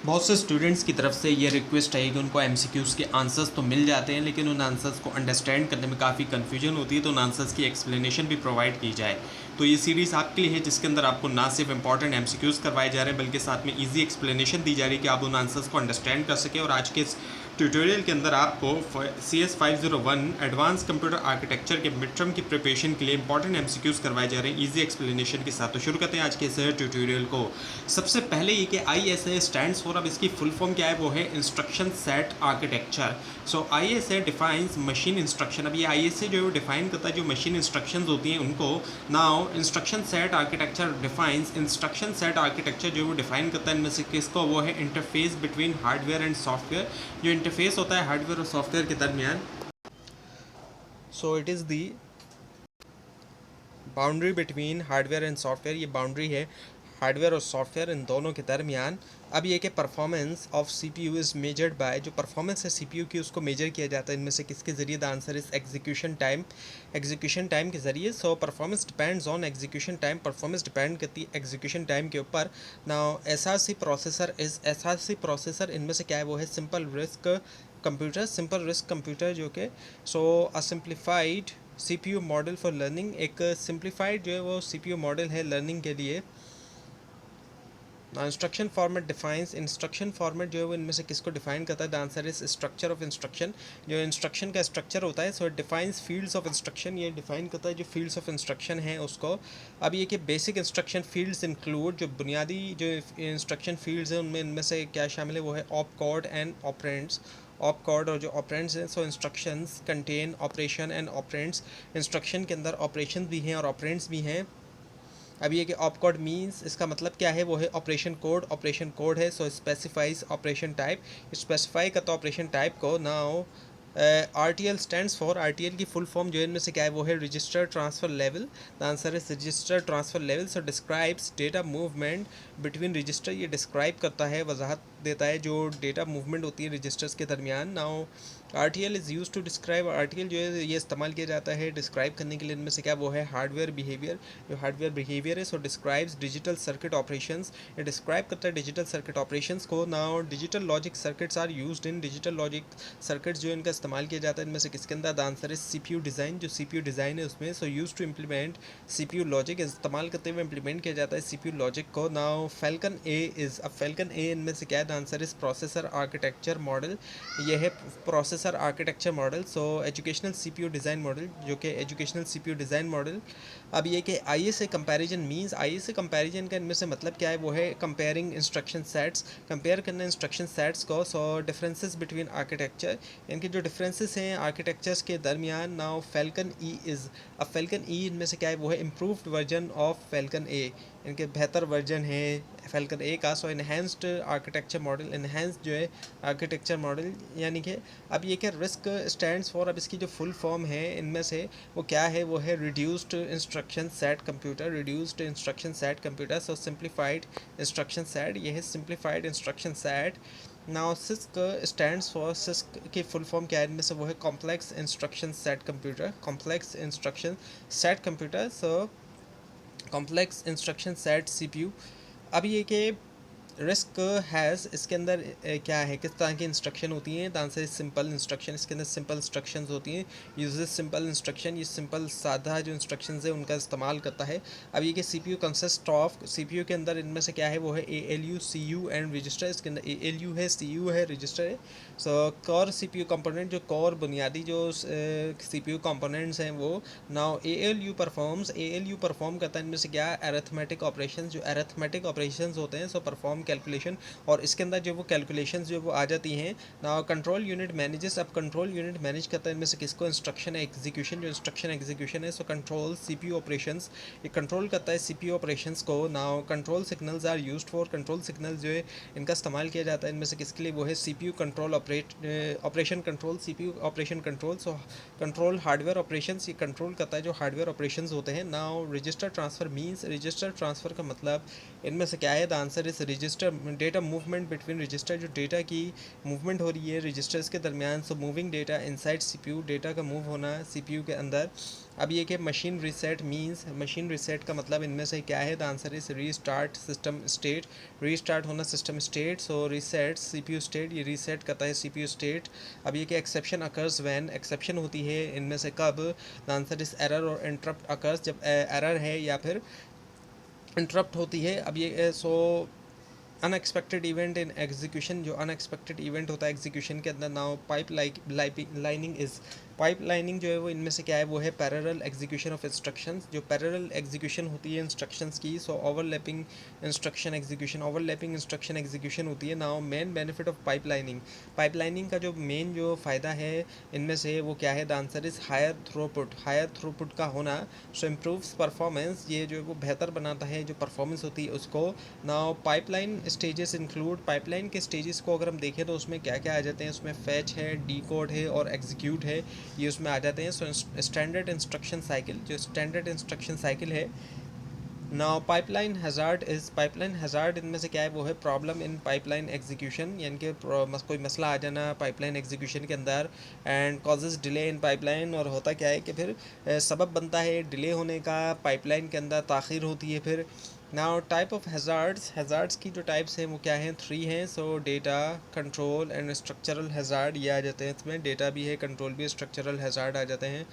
बहुत से स्टूडेंट्स की तरफ से ये रिक्वेस्ट है कि उनको एमसीक्यूज़ के आंसर्स तो मिल जाते हैं, लेकिन उन आंसर्स को अंडरस्टैंड करने में काफ़ी कन्फ्यूजन होती है, तो उन आंसर्स की एक्सप्लेनेशन भी प्रोवाइड की जाए। तो ये सीरीज़ आपके लिए है, जिसके अंदर आपको ना सिर्फ इंपॉर्टेंट एमसीक्यूज़ करवाए जा रहे हैं, बल्कि साथ में ईजी एक्सप्लेनेशन दी जा रही है कि आप उन आंसर्स को अंडरस्टैंड कर सकें। और आज के इस ट्यूटोरियल के अंदर आपको CS501 एडवांस कंप्यूटर आर्किटेक्चर के मिड टर्म की प्रिपरेशन के लिए इंपॉर्टेंट एमसीक्यूज़ करवाए जा रहे हैं ईजी एक्सप्लेनेशन के साथ। तो शुरू करते हैं आज के इस ट्यूटोरियल को। सबसे पहले ये कि ISA स्टैंड्स फॉर, अब इसकी फुल फॉर्म क्या है, वो है इंस्ट्रक्शन सेट आर्किटेक्चर। सो ISA डिफाइंस मशीन इंस्ट्रक्शन। अब ये ISA जो है डिफाइन करता है जो मशीन इंस्ट्रक्शंस होती हैं उनको। Now instruction set architecture defines, instruction set architecture जो वो डिफाइन करता है इनमें से किसको, वो है interface between hardware and software. जो इंटरफेस होता है हार्डवेयर और सॉफ्टवेयर के दरमियान, so it is the boundary between hardware and software. ये बाउंड्री है हार्डवेयर और सॉफ्टवेयर इन दोनों के दरमियान। अब ये कि performance of CPU is measured by, जो परफॉर्मेंस है CPU की उसको मेजर किया जाता है इनमें से किसके ज़रिए, the answer is execution time. Execution time के ज़रिए। So performance depends on execution time, performance depend करती है एग्जीक्यूशन टाइम के ऊपर। Now SRC processor is, SRC processor इनमें से क्या है, वो है simple RISC computer, simple RISC computer जो कि so a simplified CPU model for learning. एक सिंप्लीफाइड जो है वो CPU मॉडल है लर्निंग के लिए। Instruction format defines, instruction format जो है वो इनमें से किसको डिफाइन करता है, the answer is structure of instruction. जो इंस्ट्रक्शन का स्ट्रक्चर होता है, so it defines fields of instruction. ये डिफाइन करता है जो फील्ड्स ऑफ इंस्ट्रक्शन है उसको। अब ये कि बेसिक इंस्ट्रक्शन फील्ड्स इंक्लूड, जो बुनियादी जो इंस्ट्रक्शन फील्ड्स हैं उनमें इनमें से क्या शामिल है, वो है opcode and operands. Opcode और जो ऑपरेंड्स हैं, so instructions contain operation and operands. Instruction के अंदर ऑपरेशन भी हैं और ऑपरेंड्स भी हैं। अब ये कि ऑप कोड मीन्स, इसका मतलब क्या है, वो है ऑपरेशन कोड। ऑपरेशन कोड है, सो स्पेसिफाइज ऑपरेशन टाइप, स्पेसिफाई करता ऑपरेशन टाइप को। Now RTL stands for, RTL की फुल फॉर्म जो है इनमें से क्या है, वो है register transfer level. The answer is register transfer level. So describes data movement between register. ये डिस्क्राइब करता है, वजाहत देता है जो डेटा मूवमेंट होती है रजिस्टर्स के दरमियान। Now RTL is use to describe, RTL जो है ये इस्तेमाल किया जाता है डिस्क्राइब करने के लिए इनमें से क्या, वो है हार्डवेयर बिहेवियर। जो हार्डवेयर बिहेवियर है, so describes digital circuit operations. ये डिस्क्राइब करता है डिजिटल सर्किट ऑपरेशंस को। Now digital logic circuits are used in, digital logic circuits जो इनका इस्तेमाल किया जाता है इनमें से किसके अंदर, the answer is CPU design. जो CPU डिज़ाइन है उसमें, so use to implement CPU logic, इस्तेमाल करते हुए इम्प्लीमेंट किया जाता है CPU लॉजिक को। नाउ फैल्कन ए इज़, अब फैल्कन ए इनमें से क्या है, the answer is processor architecture model. ये है processor architecture model. So educational CPU design model, जो कि एजुकेशनल CPU डिज़ाइन मॉडल। अब ये कि ISA comparison means, ISA comparison का इनमें से मतलब क्या है, वो है कंपेयरिंग इंस्ट्रक्शन सेट्स, कंपेयर करना इंस्ट्रक्शन सेट्स को। सो डिफरेंसेस बिटवीन आर्किटेक्चर, इनके जो डिफरेंसेस हैं आर्किटेक्चर्स के दरमियान। नाउ फैल्कन ई इज़, अब फैल्कन ई इनमें से क्या है, वो है इम्प्रूव्ड वर्जन ऑफ फैल्कन ए। इनके बेहतर वर्जन है फैल्कन ए का। सो इन्हेंस्ड आर्किटेक्चर मॉडल, इन्हेंस्ड जो है आर्किटेक्चर मॉडल, यानी कि अब ये क्या रिस्क स्टैंड्स फॉर, अब इसकी जो फुल फॉर्म है इनमें से वो क्या है, वो है reduced instruction set computer, reduced instruction set computer. So simplified instruction set, ये है simplified instruction set. Now CISC stands for, CISC की फुल फॉर्म क्या है इनमें से, वो है complex instruction set computer, complex instruction set computer. So complex instruction set CPU। अब ये कि रिस्क हैज़, इसके अंदर क्या है, किस तरह की इंस्ट्रक्शन होती हैं, the answer is simple instruction. इसके अंदर सिंपल इंस्ट्रक्शंस होती हैं, यूजेस सिंपल इंस्ट्रक्शन। ये सिंपल सादा जो इंस्ट्रक्शंस है उनका इस्तेमाल करता है। अब ये कि CPU कंसिस्ट ऑफ, CPU के अंदर इनमें से क्या है, वो है ALU CU एंड रजिस्टर। इसके अंदर ALU है, CU है, रजिस्टर है। सो कोर CPU कंपोनेंट, जो कोर बुनियादी जो CPU कंपोनेंट्स हैं वो। नाउ ALU परफॉर्म करता है इनमें से क्या, अरिथमेटिक ऑपरेशन। जो अरिथमेटिक ऑपरेशंस होते हैं, सो परफॉर्म कैलकुलेशन, और इसके अंदर जो वो कैलकुलेशंस जो वो आ जाती हैं। नाउ कंट्रोल यूनिट मैनेजेस, अब कंट्रोल यूनिट मैनेज करता है इनमें से किसको, इंस्ट्रक्शन एग्जीक्यूशन। जो इंस्ट्रक्शन एग्जीक्यूशन है, सो कंट्रोल CPU ऑपरेशंस, ये कंट्रोल करता है CPU ऑपरेशंस को। Now control signals are used for, control signals जो है इनका इस्तेमाल किया जाता है इनमें से किसके लिए, वो है CPU control operation control, CPU operation control. So control hardware operations, ये कंट्रोल करता है जो हार्डवेयर ऑपरेशंस होते हैं। Now register transfer means, register transfer का मतलब इनमें से क्या है? The answer is register data movement between register, जो डेटा की मूवमेंट हो रही है रजिस्टर्स के दरमियान। So moving data inside CPU, data का मूव होना सीपीयू के अंदर। अब ये कि machine reset means, machine reset का मतलब इनमें से क्या है? The answer is restart system state, restart होना सिस्टम स्टेट। सो रीसेट सीपीयू स्टेट, ये रीसेट करता है सीपीयू स्टेट। अब ये कि एक्सेप्शन अकर्स व्हेन, एक्सेप्शन होती है इनमें से कब? द आंसर इज एरर और इंटरप्ट अकर्स, जब एरर है या फिर इंटरप्ट होती है। अब ये so unexpected event in execution, जो अनएक्सपेक्टेड इवेंट होता है एग्जीक्यूशन के अंदर। Now pipelining is, pipelining जो है वो इनमें से क्या है? वो है पैरेलल एग्जीक्यूशन ऑफ इंस्ट्रक्शंस, जो पैरेलल एग्जीक्यूशन होती है इंस्ट्रक्शंस की। So overlapping instruction execution, overlapping instruction execution होती है। Now main benefit of pipe lining का जो मेन जो फ़ायदा है इनमें से वो क्या है? The answer is higher throughput का होना। सो इम्प्रूव्स परफॉर्मेंस, ये जो है वो बेहतर बनाता है जो परफॉर्मेंस होती है उसको। Now pipeline stages include, pipeline के स्टेजेस को अगर हम देखें तो उसमें क्या क्या आ जाते हैं? उसमें फैच है, डीकोड है और एग्जीक्यूट है, ये उसमें आ जाते हैं। सो स्टैंडर्ड इंस्ट्रक्शन साइकिल, जो स्टैंडर्ड इंस्ट्रक्शन साइकिल है। Now pipeline hazard is, pipeline hazard इनमें से क्या है? वो है प्रॉब्लम इन पाइपलाइन एग्जीक्यूशन, यानी कि कोई मसला आ जाना पाइपलाइन एग्जीक्यूशन के अंदर। And causes delay in pipeline, और होता क्या है कि फिर सबब बनता है डिले होने का, पाइपलाइन के अंदर ताख़ीर होती है फिर। Now type of hazards, hazards की जो टाइप्स हैं वो क्या हैं? 3 हैं। सो data, control and structural hazard, ये आ जाते हैं इसमें। डेटा भी है, कंट्रोल भी, स्ट्रक्चरल हैज़ार्ड आ जाते हैं।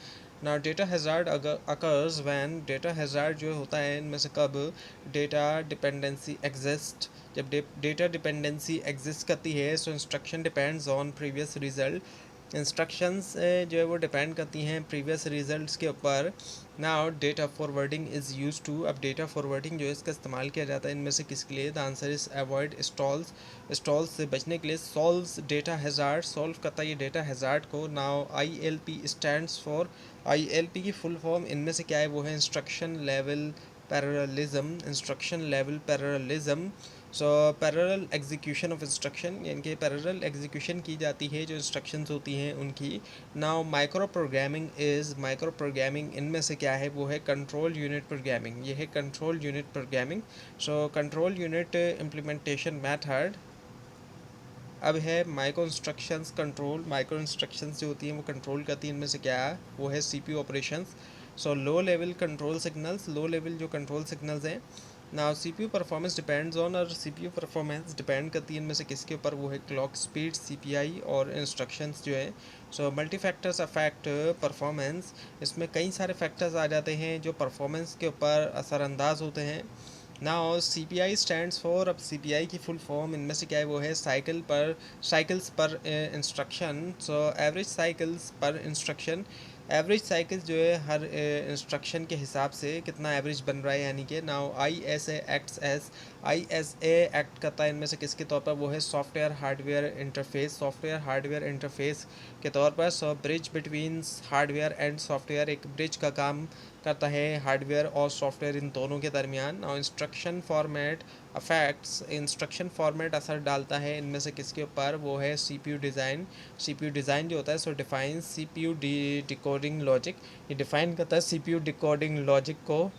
ना data hazard occurs when, data hazard जो होता है इनमें से कब? डेटा डिपेंडेंसी एग्जिस्ट, जब डेटा डिपेंडेंसी एग्जिस्ट करती है। So instruction depends on previous result, instructions जो है वो डिपेंड करती हैं प्रीवियस रिजल्ट्स के ऊपर। Now data forwarding is use to, अब डेटा फॉरवर्डिंग जो है इसका इस्तेमाल किया जाता है इनमें से किसके लिए? The answer is avoid stalls, stalls से बचने के लिए। सॉल्व्स डेटा हैज़ार्ड, सॉल्व करता है ये डेटा हैज़ार्ड को। Now ILP stands for, ILP की फुल फॉर्म इनमें से क्या है? वो है instruction level parallelism, instruction level parallelism. So parallel execution of instruction, यानी कि पैरेलल एग्जीक्यूशन की जाती है जो इंस्ट्रक्शंस होती हैं उनकी। Now micro programming is, micro programming इनमें से क्या है? वो है कंट्रोल यूनिट प्रोग्रामिंग, ये है control unit programming. So control unit implementation method. अब है micro instructions control, micro instructions जो होती हैं वो कंट्रोल करती हैं इनमें से क्या है? वो है CPU operations. So low level control signals, low level जो कंट्रोल सिग्नल्स हैं। Now CPU performance depends on, और CPU परफॉर्मेंस डिपेंड करती है इनमें से किसके ऊपर? वो है क्लॉक स्पीड, CPI और इंस्ट्रक्शंस जो है। So multi factors affect performance, इसमें कई सारे फैक्टर्स आ जाते हैं जो परफॉर्मेंस के ऊपर असरअंदाज होते हैं। नाउ CPI स्टैंड्स फॉर, अब CPI की फुल फॉर्म इनमें से क्या है? वो है साइकिल्स पर इंस्ट्रक्शन। सो एवरेज साइकिल्स पर इंस्ट्रक्शन, एवरेज साइकिल्स जो है हर इंस्ट्रक्शन के हिसाब से कितना एवरेज बन रहा है, यानी कि। Now ISA acts as, ISA act करता है इनमें से किसके तौर पर? वो है software hardware interface, software hardware interface के तौर पर। So bridge between hardware and software, एक ब्रिज का काम करता है हार्डवेयर और सॉफ्टवेयर इन दोनों के दरमियान। और instruction format affects, instruction format असर डालता है इनमें से किसके ऊपर? वो है CPU डिज़ाइन, CPU डिज़ाइन जो होता है। सो डिफाइन CPU डिकोडिंग लॉजिक, ये डिफ़ाइन करता है CPU डिकोडिंग लॉजिक को।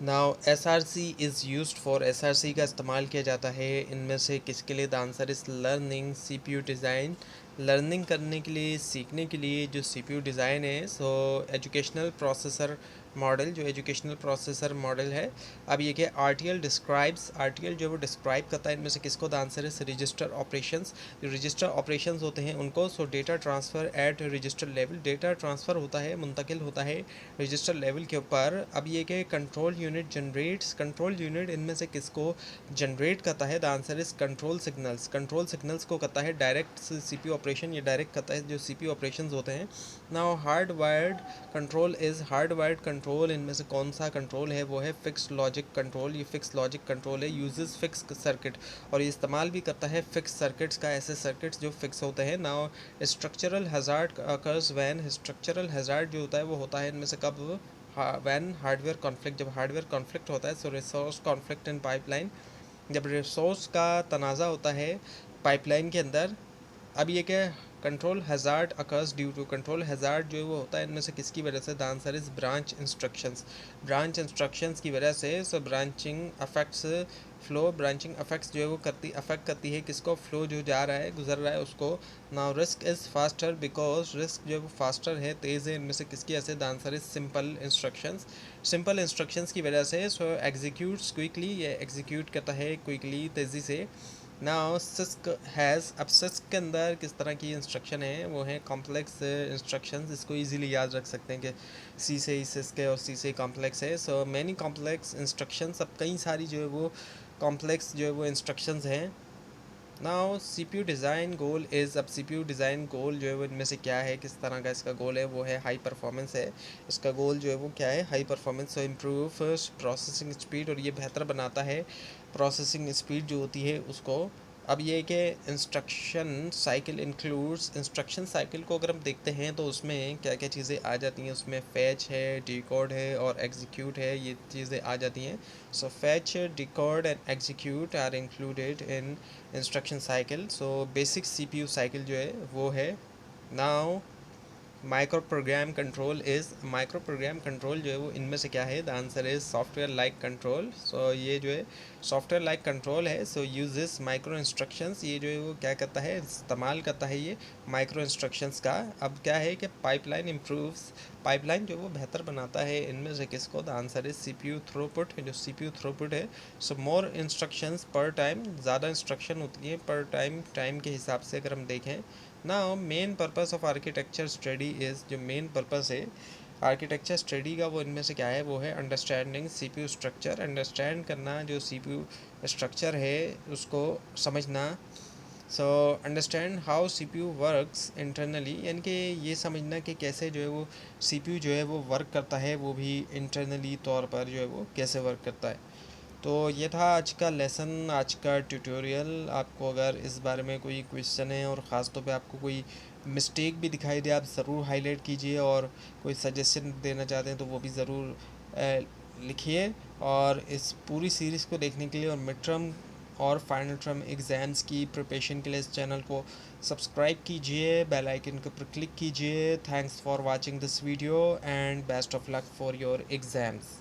Now SRC is used for, SRC का इस्तेमाल किया जाता है इनमें से किसके लिए? The answer is learning CPU design, learning करने के लिए, सीखने के लिए जो CPU डिज़ाइन है। सो एजुकेशनल प्रोसेसर मॉडल, जो एजुकेशनल प्रोसेसर मॉडल है। अब ये क्या? RTL डिस्क्राइब्स, RTL जो वो डिस्क्राइब करता है इनमें से किसको? The answer is register operations, जो रजिस्टर ऑपरेशंस होते हैं उनको। So data transfer at register level, data transfer होता है, मुंतकिल होता है रजिस्टर लेवल के ऊपर। अब ये कि control unit generates, control unit इनमें से किसको जनरेट करता है? The answer is control signals, control signals को करता है डायरेक्ट CPU ऑपरेशन, ये डायरेक्ट करता है जो CPU ऑपरेशंस होते हैं। Now hard wired control is, hard wired control इनमें से कौन सा कंट्रोल है? वो है फिक्स लॉजिक कंट्रोल, ये फिक्स लॉजिक कंट्रोल है। यूजेस फिक्स सर्किट, और ये इस्तेमाल भी करता है फिक्स सर्किट्स का, ऐसे सर्किट्स जो फिक्स होते हैं। Now structural hazard occurs when, structural hazard जो होता है वो होता है इनमें से कब? व्हेन हार्डवेयर कॉन्फ्लिक्ट, जब हार्डवेयर कॉन्फ्लिक्ट होता है। सो रिसोर्स कॉन्फ्लिक्ट इन पाइपलाइन, जब रिसोर्स का तनाज़ा होता है पाइपलाइन के अंदर। अब ये क्या? Control hazard occurs due to, control hazard जो है वो होता है इनमें से किसकी वजह से? The answer is branch instructions, branch instructions की वजह से। So branching affects flow, branching affects जो है वो अफेक्ट करती है किसको? फ्लो जो जा रहा है, गुजर रहा है उसको। Now risk is faster because risk जो है वो फास्टर है, तेज़ है, इनमें से किसकी वजह से? The answer is simple instructions, simple instructions की वजह से। सो एग्जीक्यूट्स क्विकली, ये एग्जीक्यूट करता है क्विकली, तेज़ी से। नाउ सिस्क हैज़, अब सिस्क के अंदर किस तरह की इंस्ट्रक्शन है? वो है कॉम्प्लेक्स इंस्ट्रक्शंस, इसको इजीली याद रख सकते हैं कि सी से ही सिस्क है और सी से कॉम्प्लेक्स है। सो मैनी कॉम्प्लेक्स इंस्ट्रक्शंस, अब कई सारी जो है वो कॉम्प्लेक्स जो है वो इंस्ट्रक्शंस हैं। Now CPU design goal is, अब CPU डिज़ाइन गोल जो है वो इनमें से क्या है? किस तरह का इसका गोल है? वो है हाई परफॉर्मेंस है, इसका गोल जो है वो क्या है? High performance. So improve processing speed, और ये बेहतर बनाता है प्रोसेसिंग स्पीड जो होती है उसको। अब ये कि instruction cycle includes, instruction cycle को अगर हम देखते हैं तो उसमें क्या क्या चीज़ें आ जाती हैं? उसमें फैच है, डिकोड है और एग्जीक्यूट है, ये चीज़ें आ जाती हैं। So fetch, decode and execute are included in instruction cycle. So basic CPU cycle जो है वो है। Now micro program control is, micro program control जो है वो इनमें से क्या है? The answer is software like control. So ये जो है सॉफ्टवेयर लाइक कंट्रोल है। सो यूजेस माइक्रो इंस्ट्रक्शंस, ये जो है वो क्या करता है? इस्तेमाल करता है ये माइक्रो इंस्ट्रक्शंस का। अब क्या है कि पाइपलाइन इम्प्रूव्स, पाइपलाइन जो वो बेहतर बनाता है इनमें से किसको? The answer is CPU throughput, जो CPU थ्रूपुट है। सो मोर इंस्ट्रक्शंस पर टाइम, ज़्यादा इंस्ट्रक्शन होती हैं पर टाइम, टाइम के हिसाब से अगर हम देखें। Now main purpose of architecture study is, जो मेन पर्पस है आर्किटेक्चर स्टडी का वो इनमें से क्या है? वो है अंडरस्टैंडिंग CPU स्ट्रक्चर, अंडरस्टैंड करना जो CPU स्ट्रक्चर है उसको समझना। So understand how CPU works internally, यानी कि ये समझना कि कैसे जो है वो CPU जो है वो वर्क करता है, वो भी इंटरनली तौर पर जो है वो कैसे वर्क करता है। तो ये था आज का लेसन, आज का ट्यूटोरियल। आपको अगर इस बारे में कोई क्वेश्चन है और ख़ास तौर पे आपको कोई मिस्टेक भी दिखाई दे, आप ज़रूर हाईलाइट कीजिए, और कोई सजेशन देना चाहते हैं तो वो भी ज़रूर लिखिए। और इस पूरी सीरीज़ को देखने के लिए और मिड टर्म और फाइनल टर्म एग्ज़ाम्स की प्रिपरेशन के लिए इस चैनल को सब्सक्राइब कीजिए, बेल आइकन के ऊपर क्लिक कीजिए। Thanks for watching this video and best of luck for your exams.